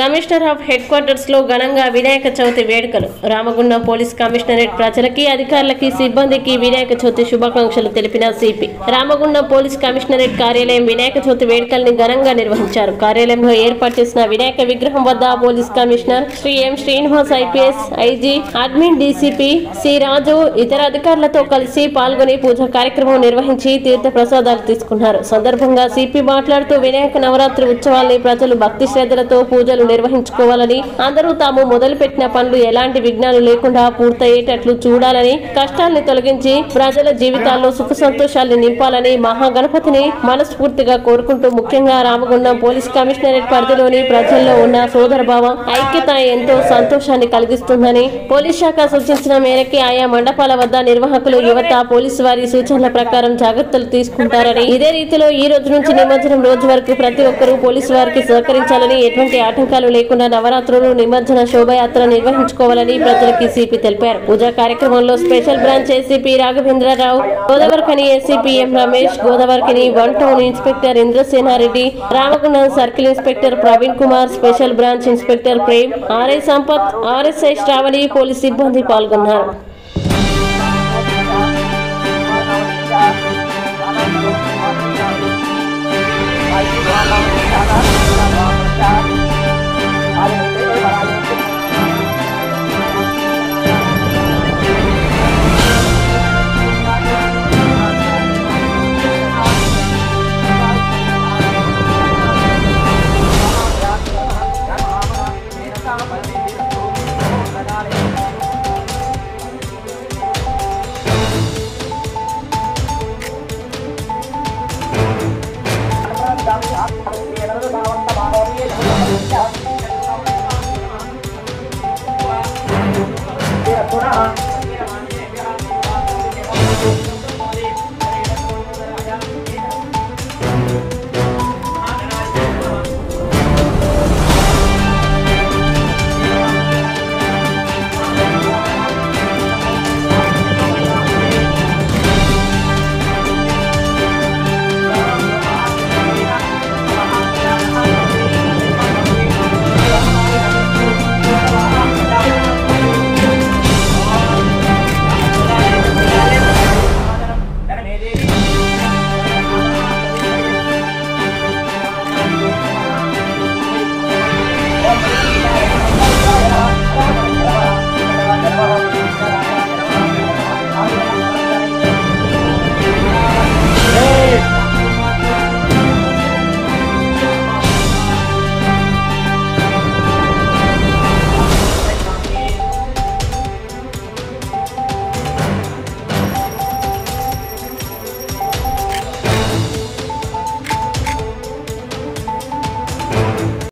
Commissioner of head quarters లో ఘనంగా వినాయక చవితి వేడుకలు. రామగుండం పోలీస్ కమిషనరేట్ ప్రజలకి, అధికారులకి, సిబ్బందికి వినాయక చవితి శుభాకాంక్షలు తెలిపిన సిపి. రామగుండం పోలీస్ కమిషనరేట్ కార్యాలయం వినాయక చవితి వేడుకల్ని ఘనంగా నిర్వహించారు. కార్యాలయంలో ఏర్పాటు చేసిన వినాయక విగ్రహం వద్ద police commissioner Shri M Srinivas IPS, IG, admin DCP C Raju ఇతర అధికారులతో కలిసి పాల్గొని పూజా కార్యక్రమం నిర్వహించి తీర్థ ప్రసాదాలు తీసుకున్నారు. సందర్భంగా సిపి మాట్లాడుతూ వినాయక నవరాత్రి ఉత్సవాల్ని ప్రజలు భక్తి శ్రద్ధలతో పూజలు నిర్వహించుకోవాలని, అందరూ తాము మొదలుపెట్టిన పనులు ఎలాంటి విఘ్నాలు లేకుండా పూర్తయ్యేటట్లు చూడాలని, కష్టాల్ని తొలగించి ప్రజల జీవితాల్లో సుఖ సంతోషాల్ని నింపాలని మహాగణపతిని మనస్ఫూర్తిగా కోరుకుంటూ, ముఖ్యంగా రామగుండం పోలీస్ కమిషనరేట్ పరిధిలోని ప్రజల్లో ఉన్న సోదరభావం, ఐక్యత ఎంతో సంతోషాన్ని కలిగిస్తుందని, పోలీస్ శాఖ సూచించిన మేరకి ఆయా మండపాల వద్ద నిర్వాహకులు, యువత పోలీసు వారి సూచనల ప్రకారం జాగ్రత్తలు తీసుకుంటారని, ఇదే రీతిలో ఈ రోజు నుంచి నిమజ్జనం రోజు వరకు ప్రతి ఒక్కరూ పోలీసు వారికి సహకరించాలని, ఎటువంటి ఆటంకాలు లేకుండా నవరాత్రులు, నిమజ్జన శోభయాత్ర నిర్వహించుకోవాలని ప్రజలకి సిపి తెలిపారు. పూజా కార్యక్రమంలో special branch ACP Raghavendra Rao, Godavarikhani ACP M Ramesh, Godavarikhani 1 town inspector Indrasena Reddy, Ramagundam circle inspector Praveen Kumar, special branch inspector Prem, RI Sampath, RSI Sravani, police సిబ్బంది పాల్గొన్నారు.